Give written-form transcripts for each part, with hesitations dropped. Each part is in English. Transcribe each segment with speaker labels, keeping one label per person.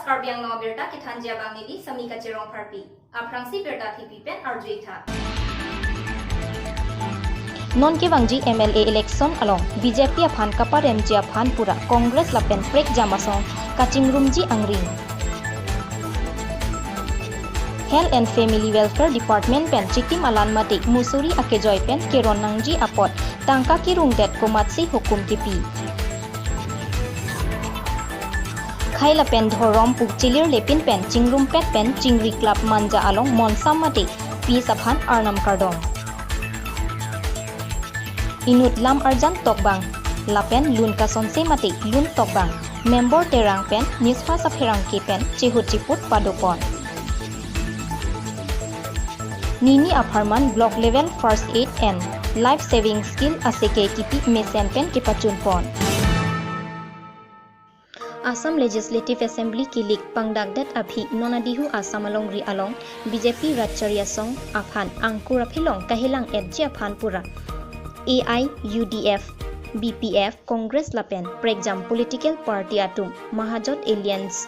Speaker 1: Plus Karbiang no Birta Kitanjia Bangili Samika Jerong Parpi. Aprangsi Birta Tipipen Arjuita.
Speaker 2: Non ke wangji MLA election along BJP aphan kapar MJ aphan pura Congress lapen prek jamasong kaching rumji angring. Health and Family Welfare Department pen chikim alan mati musuri ake joy pen keron nangji apot tangka kirung det komatsi hukum kipi. Khaila pen dhorom puk chilir lepin pen chingrum pet pen chingri club manja along monsam mati peace aphan arnam kardong. Inut lam arjang tokbang lapen lun kasonse mati lun tokbang member terang pen nisfa sapherang ke pen chihut chiput padopon. Nini apartment block level first aid and life saving skill aseke kipi mesen pen kipachun pon. Assam Legislative Assembly kilik pangdagdat abhi nonadihu Assam along ri along BJP Ratcharia song aphan angkura philong kahilang edji aphan pura AI UDF BPF Congress lapen pregjam political party atum Mahajot Alliance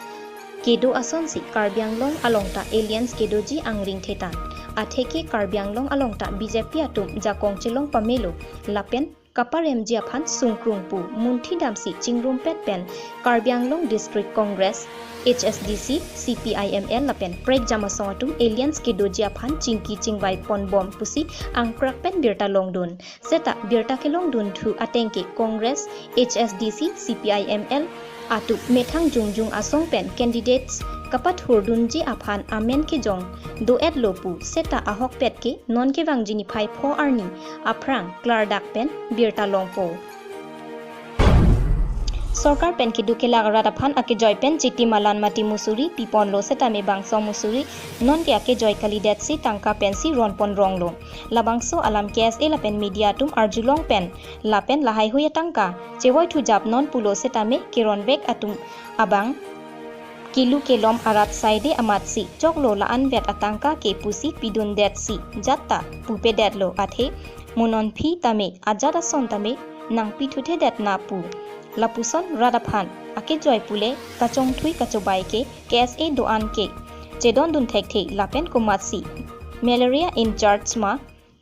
Speaker 2: kedo asonsi Karbianglong alongta Alliance kedoji angring thetan atheke Karbianglong alongta BJP atum jakong chilong pamelo lapen kapar MJ aphan sungkrungpu munthi damsi chingrum pet pen Karbianglong District Congress HSDC CPIML lapen prek jama songatum Alliance kedoji aphan chingki chingbai pon bom pusi angkrak pen birta longdun seta birta ke longdun thu atengke Congress HSDC CPIML atu methang jungjung asong pen candidates kapat hurdunji aphan amen ke jong do et lopu seta ahok pet ke non ke wangjini phai pho arni aprang klardak pen birta longpo Sarkar pen ke dukela garat aphan ake joy pen chiti malan mati musuri pipon lo seta me bangso musuri non ke ake joy kalidat si tangka pensi ronpon ronglo labangso alam KSA lapen media tum arjulong pen lapen lahai huya tangka chewoi thu jap non pulo seta me kiron bek atum abang kilu kelom arat saide amatsi choklo laan vet atangka ke pusi pidun det si jatta pupe det lo athe munon phi tame ajada son tame nang pithuthe det na pu lapuson radaphan ake joy pule kachong thui kachobai ke KSA doan ke chedon dun thek thei lapen kumatsi malaria in charge ma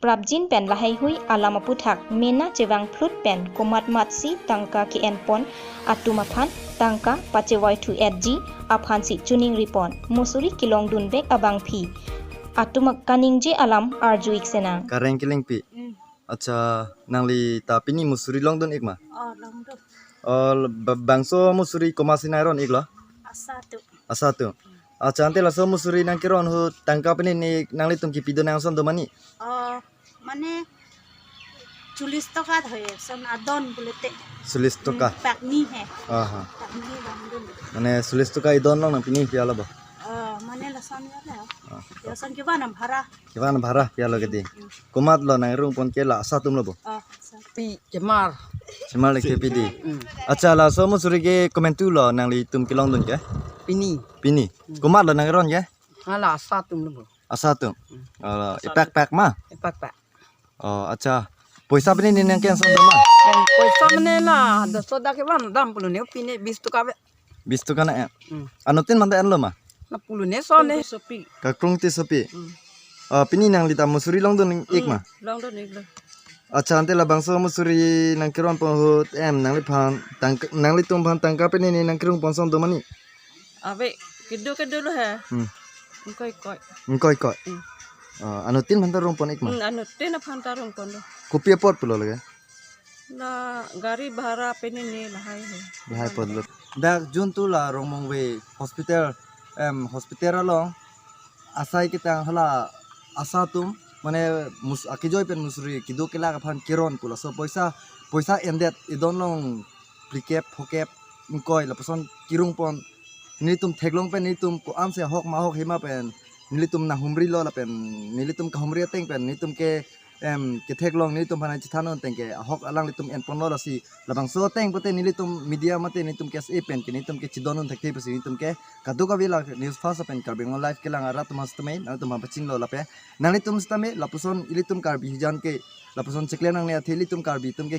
Speaker 2: prabjin pen lahai hui alama puthak mena chewang flut pen kumat matsi tangka ke enpon atuma phan tangka pachewai thu edji aphan si tuning ripon musuri kilong dun bek abang phi atuma kaningje alam arjuik sena
Speaker 3: kareng kileng pi acha nangli tapi ni musuri long dun ikma
Speaker 4: Longdon
Speaker 3: bangso musuri komasina ron iklo asatu acha ante laso musuri nang kiron hu tangka pani ni nangli tum ki pidon nang son do mani
Speaker 4: মানে 40 টাকা ধরে সন আদন বলতে
Speaker 3: 40 toka
Speaker 4: পাকনি হে
Speaker 3: aha
Speaker 4: পাকনি লংডন
Speaker 3: mane 40 toka idon long nang pini piala bo
Speaker 4: মানে লসন গলা লসন কি বানা ভাড়া
Speaker 3: kiwan bhara piala gedi kumat lo nang rung pon kela asatum lo bo
Speaker 5: pi Cemar
Speaker 3: semal ke pidi acha laso musuri ke komentu lo nangli tum kilong dun ke
Speaker 5: pini
Speaker 3: pini kumat lo nang ron ke
Speaker 5: ala satu nunggu
Speaker 3: asatum ipak ma
Speaker 5: pak
Speaker 3: oh acha poisa pani ni nang ken son do ma
Speaker 5: yang poisa menela ada soda ke ban dam puluh ne pini 20 tuka be
Speaker 3: 20 toka na anutin mante an lo ma
Speaker 5: na puluh ne so ne sepi
Speaker 3: ka krung ti sopi pini nang lita musuri long dun ik ma
Speaker 5: Longdon iklo
Speaker 3: acha ante la bangso musuri nang kiron pon hut em nang li phan tang nang li tum phan tangka pani ni nang kirung pon son do mani
Speaker 5: abe kedo lo he koi
Speaker 3: ngkoi koi anutin mante rung pon ik ma
Speaker 5: anu tena pantarong kondo
Speaker 3: kopi pot pulo lage
Speaker 5: na gari bahara peni ne lahai he
Speaker 3: bahai pot lo dak juntu la romong we hospital along asai kita hala asatum mane akijoy pen musuri kido kela ka phan kiron pula so poisa endet idon long plikep hokep ngkoi la pason kirung pon nilitum theglong pen nilitum ko amse hok ma hok hima pen nilitum na humri lo la pen nilitum ka humri teng pen nilitum ke ke theglong nilitum phana chithanon teng ke hok alang litum en pon lo la si labang so teng pote nilitum media mate nilitum ke se pen ke nilitum ke chidonon thek thei pasi nilitum ke kadu ka vila news fast pen karbing live ke lang arat mas tame na tum paching lo la pe nalitum stame lapuson ilitum karbi hijan ke lapuson cheklen nang ne athelitum karbi tum ke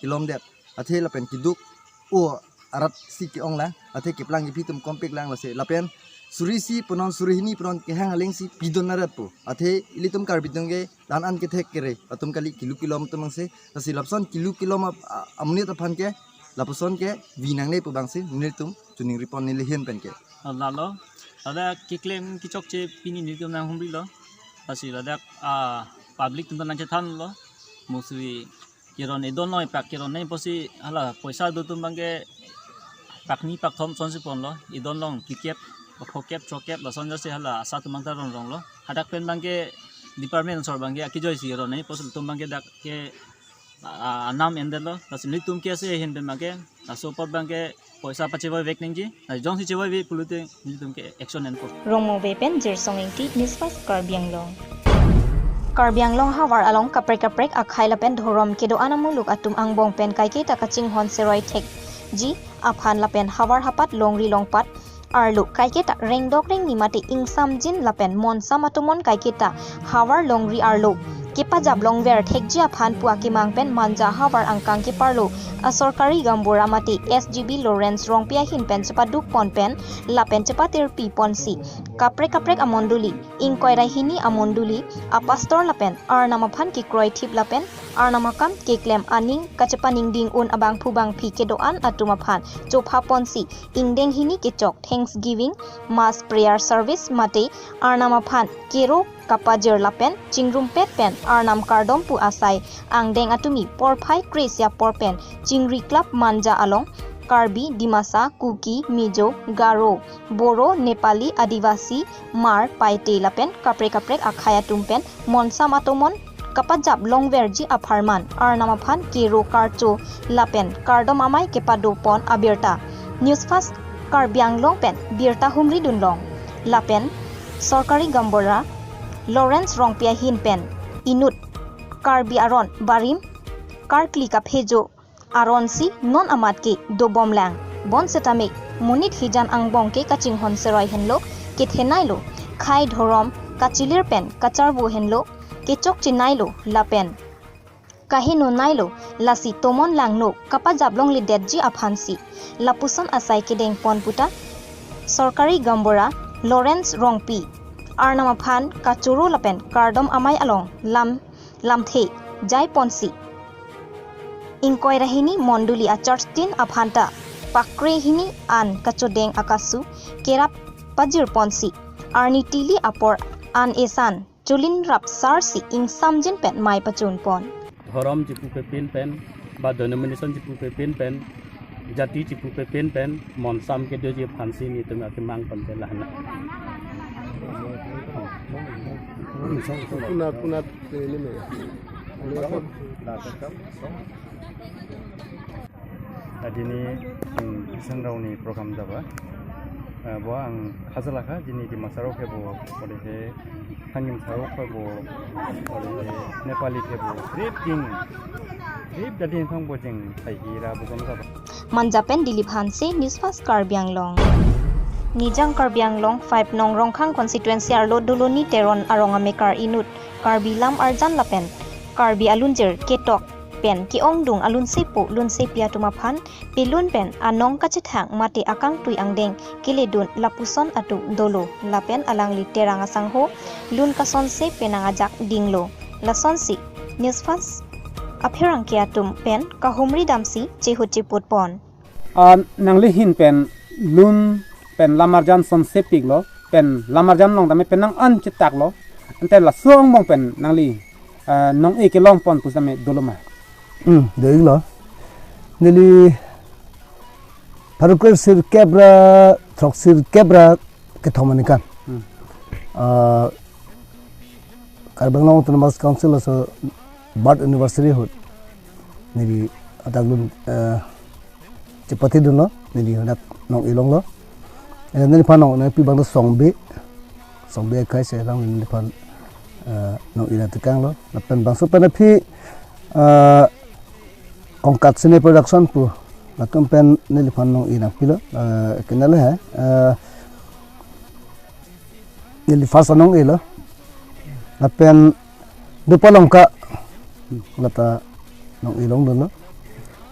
Speaker 3: kilom det athe la pen kiduk o arat si ki ong lang ate ki plang ki tum kompik lang la se lapen suri si punon suri hini punon ke hang aling si pidon narat pu ate ilitum kar bidong ge dan an ke thek kere atum kali kilo tum se si lapson kilo amni ta phan ke lapuson ke winang ne pu bang se niltum tuning ripon ni lehen pen ke
Speaker 6: lalo ada kiklem kicok ce pini ni tum nang humri lo asi ada public tum nang cethan lo musri kiron edon noi pak kiron nei posi hala poisa do tum bangge pakni pak thom son si pon lo idon long kikep khokep chokep la son jase hala asa tum mangta rong lo hadak pen bangge department sor bangge akijoi si ron nei posul tum bangge dak ke anam endelo las ni tum ke se hin ben bangge aso pot bangge poisa pachewai vek ningji jong si chewai vi pulute ni tum ke action en ko
Speaker 2: Romo bepen jersong ti nisfas karbiang long Karbiang long hawar along kaprek akhai lapen dhorom kedo anamuluk atum angbong pen kaike takaching hon seroi thek ji aphan lapen hawar hapat longri longpat arlu kaike ta rengdok reng nimate ingsam jin lapen mon samatumon kaike ta hawar longri arlu kepa jablong ver thek ji aphan puaki mangpen manja hawar angkang ke parlo asorkari gambora mati SGB Lawrence rongpia hin pen cepat duk pon pen lapen cepat pi ponsi kaprek amonduli ingkoi hini amonduli apastor lapen arnama phan ki kroi thip lapen arnama kam ke klem aning kachepaning ding un abang phubang phi ke doan atuma phan chopha ponsi ingdeng hini ke chok thanksgiving mass prayer service mate arnama phan kero kapajer lapen chingrum pet pen arnam kardom pu asai angdeng atumi porphai kresia porpen chingri club manja along Karbi, Dimasa, Kuki, Mijo, Garo, Boro, Nepali, Adivasi, Mar, Paite lapen kaprek akhaya tumpen monsa matomon kapajab longverji apharman arnamaphan kero karcho lapen kardom amai kepadopon abirta newsfast karbiang longpen birta humri dunlong lapen sorkari gambora Lawrence rongpia hinpen inut karbi aron barim karkli kaphejo aronsi non amat ke do bomlang bon setame munit hijan angbong ke kaching hon seroi henlo ke thenai lo khai dhorom kachilir pen kacharbo henlo ke chok chinai lo lapen kahino nailo lasi tomon langno kapa jablong li dedji aphansi lapuson asai ke deng pon puta sorkari gambora Lawrence rongpi arnama phan kachuru lapen kardom amai along lamthe jai ponsi ingkoi rahini monduli a churchtin aphanta pakre hini an kachodeng akasu kerap pajir ponsi arni tili apor an esan chulin rap sarsi ing samjin pen mai pachun pon
Speaker 7: Dhorom jipu pepin pen ba denomination jipu pepin pen jati jipu pepin pen monsam ke doji phansi ni tum akimang pen lahna punat ini me
Speaker 8: Dini isang raw ni program daba bo ang khazalaka dini di masarok ke bo ore hangim sarok ke bo ore Nepali ke bo trip dadin thong bo jing thai ira bo daba
Speaker 2: manjapen dilip hanse newsfast karbiang long Nijang karbiang long 5 nong rongkhang constituency arlo duloni teron arong amekar inut karbilam arjan lapen karbi alunjer ketok pen ki ongdung alun sepo lun sepia tumaphan pilun pen anong kachithang mate akang tui angdeng kiledun lapuson atu dolo lapen alang literanga sangho lun kason se penangajak dinglo lasonsi newsfast apherang ke atum pen kahumri damsi chehutiput pon
Speaker 9: nangli hin pen lun pen lamarjan son sepik lo pen lamarjan long dame pen nang an chitak lo ante la song mong pen nangli nong e ke long pon pusame doloma
Speaker 10: đấy là nên đi sir kebra thok sir kebra cái thằng mình can Karbiang Long Autonomous Council là Bard University hot nên đi adag luôn cepati dun lo nên đi hendak nong ilong lo nên đi panong nên pi bang lo song be kai se lang nên đi pan nong ila tekang lo napen bang so pen pi Ongkat seni production pu na kampen nelifan nong ina pilo kenal hai nelifas nong ilo na pen dupalong ka lata nong ilong dulu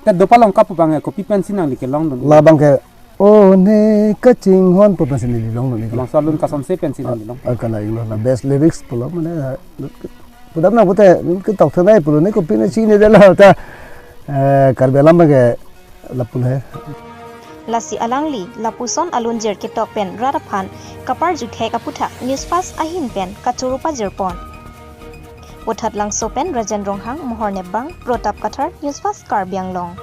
Speaker 9: te dopalong kapu bang kopi pensi nang like long don
Speaker 10: labang ke oh ne kaching hon po pensi ni long ni
Speaker 9: long salun ka son se pensi nang long
Speaker 10: kana ilo na best lyrics pulo mana pudam na pute ke tok thanai pulo ne kopi ne chi ne de la ta karbelam ke lapul hai
Speaker 2: lasi alangli lapuson alunjer ke tok pen radaphan kapar jukhe kaputha news fast ahin pen kachurupa jerpon Uthat lang sopen Rajan Ronghang Mohor Nebang Protap Kathar News Fast Karbiang Long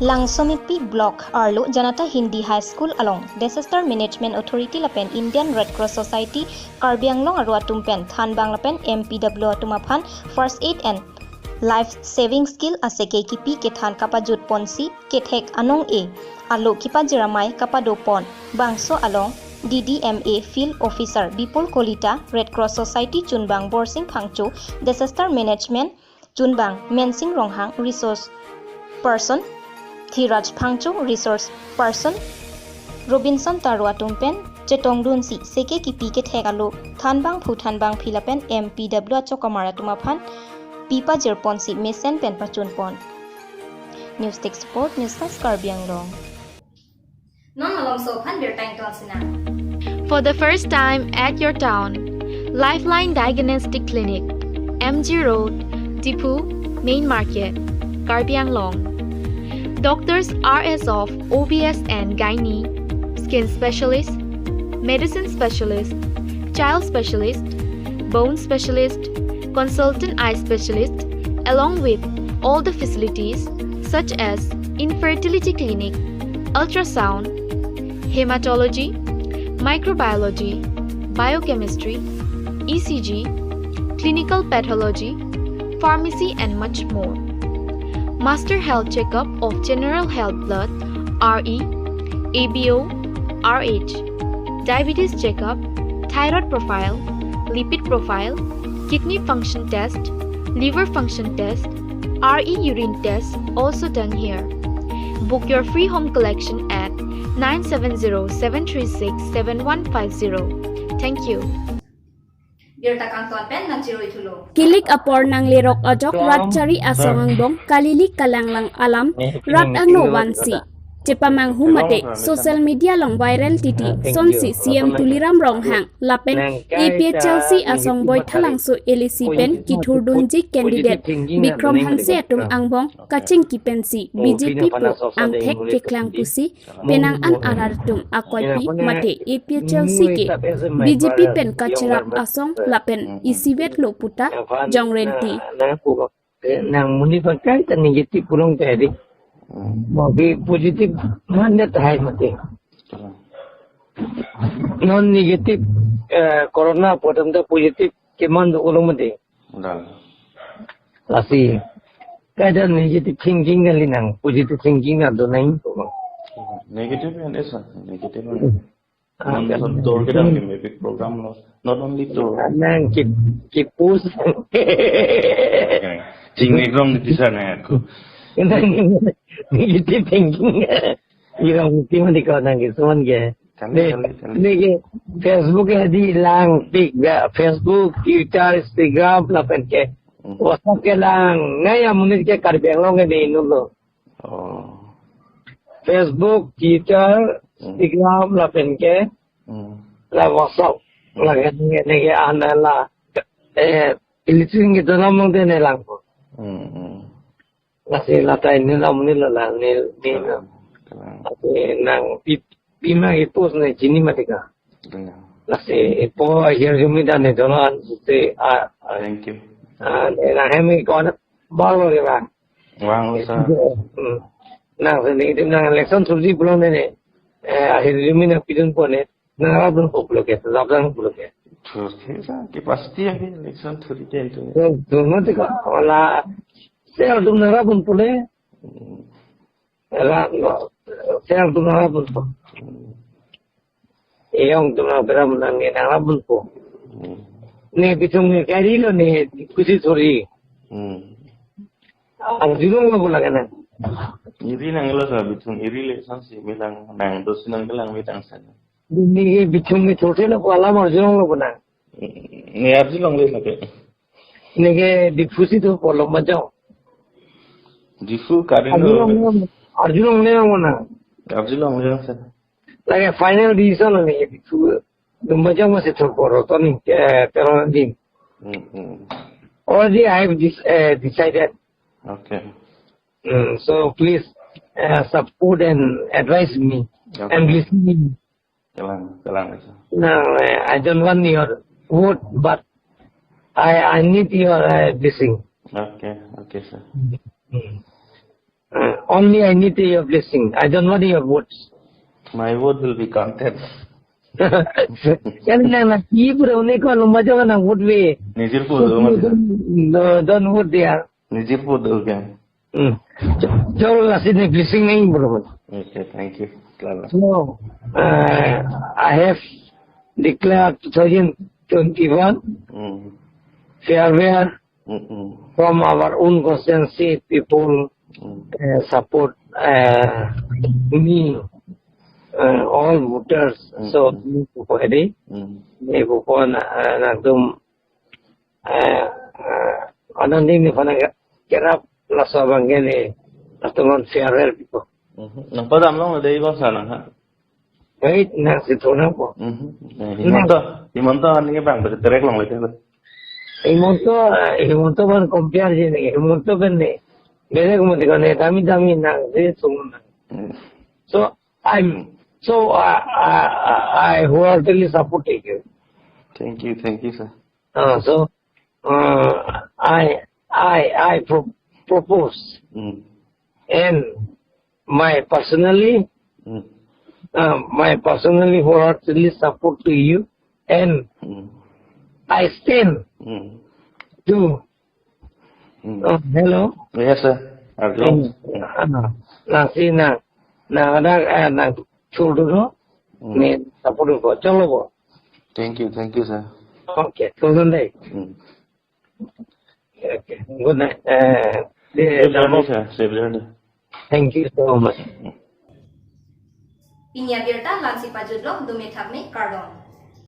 Speaker 2: Langsomipi Block Arlo Janata Hindi High School along Disaster Management Authority lapen Indian Red Cross Society Karbiang Long aru atumpen Thanbang lapen MPW atumaphan First Aid and Life Saving Skill aseke kipi ke than kapajut ponsi ke thek anong e alo kipa jiramai kapado pon bangso along DDMA Field Officer Bipul Kolita Red Cross Society Chunbang Borsing Phangcho Disaster Management Chunbang Mensing Ronghang Resource Person Thiraj Phangcho Resource Person Robinson Tarwa Tumpen Chetongdun si seke kipi ke thegalo Thanbang Phutanbang Philapen MPW Chokamara Tumaphan Pipa Jerpon si Mesen Pen Pachunpon News Tech Support News Fast Karbiang Long
Speaker 1: Non malong so phan bir tang ton sina.
Speaker 11: For the first time at your town, Lifeline Diagnostic Clinic, MG Road, Tipu, Main Market, Karbiang Long. Doctors RS of OBS and Gynae, Skin Specialist, Medicine Specialist, Child Specialist, Bone Specialist, Consultant Eye Specialist, along with all the facilities such as Infertility Clinic, Ultrasound, Hematology, Microbiology, Biochemistry, ECG, Clinical Pathology, Pharmacy and much more. Master Health Checkup of General Health Blood, RE, ABO, RH, Diabetes Checkup, Thyroid Profile, Lipid Profile, Kidney Function Test, Liver Function Test, RE Urine Test also done here. Book your free home collection at 970-736-7150. Thank you.
Speaker 1: Bir takang ton pen nang chiroi thulo.
Speaker 12: Kilik apor nang lirok ojok ratchari asongang bong kalili kalanglang alam rat angno wansi. Cepamang humate social media long viral titi sonsi CM Tuliram Ronghang lapen APHLC asong boy thalang su LC pen kithur dunji candidate Bikram Hanse atum angbong kaching kipensi BJP po angthek keklang pusi penang an aratum akoipi mate APHLC ke BJP pen kachrak asong lapen isibet loputa jongrenti
Speaker 13: nang muni pakai tan negatif pulong tadi Bagi positif mana tahai mati. Non negatif corona potom tu positif keman tu ulung mati. Lasi kadang negatif thinking kan linang positif thinking ada naik.
Speaker 14: Negatif yang esa negatif mana. Door kita ni big program loh. Not only door.
Speaker 13: Nang kipus.
Speaker 14: Tinggi rom di sana aku.
Speaker 13: Negative thinking irang timan di kau nang kisuan ke nege Facebook di lang tik ga Facebook Twitter Instagram lapen ke WhatsApp ke lang ngaya munit ke Karbiang Long ke di nulo Facebook Twitter Instagram lapen ke la WhatsApp la nege anala ilisin gitu namong dene lang Nasi latai ni lam ni la ni nang pima ipos ni jini matika. Nasi ipo akhir jumida ni dolan sute
Speaker 14: thank you.
Speaker 13: Nang hemi kau baru ni bang.
Speaker 14: Wang usa.
Speaker 13: Nang sini itu nang election subsi belum ni akhir jumida pidun pun ni nang abang belum ke, abang belum ke.
Speaker 14: Terus pasti akhir election turi tentu.
Speaker 13: Tu matika olah. Saya tu narapun pule, saya tu narapun pun. Yang tu narapun nanti narapun pun. Ni bitung ni kari lo ni kusi sorry. Ang sinong mo pula kana?
Speaker 14: Iri nang lo sa bitung iri le sansi bilang nang dos nang bilang bitang sana.
Speaker 13: Ni bitung ni छोटे lo pala mo sinong lo puna.
Speaker 14: Ni absi long le lagi.
Speaker 13: Ni ke difusi tu polo macam.
Speaker 14: Difu Karino.
Speaker 13: Arjulong mana?
Speaker 14: Arjulong sir.
Speaker 13: Like a final decision on it. The major was it for Tony Peronin. Already I have decided.
Speaker 14: Okay.
Speaker 13: So please support and advise me and listen me.
Speaker 14: Jalan.
Speaker 13: No, I don't want your vote, but I need your blessing.
Speaker 14: Okay, sir.
Speaker 13: Only I need your blessing. I don't want your votes.
Speaker 14: My vote will be counted.
Speaker 13: Yan lang nakipro ni ko ano majo na vote we.
Speaker 14: Nijir po do
Speaker 13: No, don't vote there.
Speaker 14: Nijir po do kya.
Speaker 13: Jol la sin blessing नहीं bro.
Speaker 14: Okay, thank you.
Speaker 13: So I have declared 2021 farewell from our own constituency people support me all voters so po edi ibu po na nagdum ananding ni panag kerap lasabang gini atungon farewell po.
Speaker 14: Nang padam long day ko sana ha.
Speaker 13: Wait, na situna po.
Speaker 14: Himonto ani bang berterek long lete.
Speaker 13: Himonto ban compare jene himonto ben ne mere ko mati kone dami na de sungna. So I wholeheartedly support you.
Speaker 14: Thank you, sir.
Speaker 13: So I propose and my personally wholeheartedly support to you and I stand to hello.
Speaker 14: Yes, sir.
Speaker 13: Na children me support ko chalo ko.
Speaker 14: Thank you, sir.
Speaker 13: Okay, good night. Okay, good night.
Speaker 14: Safe journey.
Speaker 13: Thank you so much.
Speaker 1: Pinya Birta Lansi Pajudlok Dume Thakme Kardong.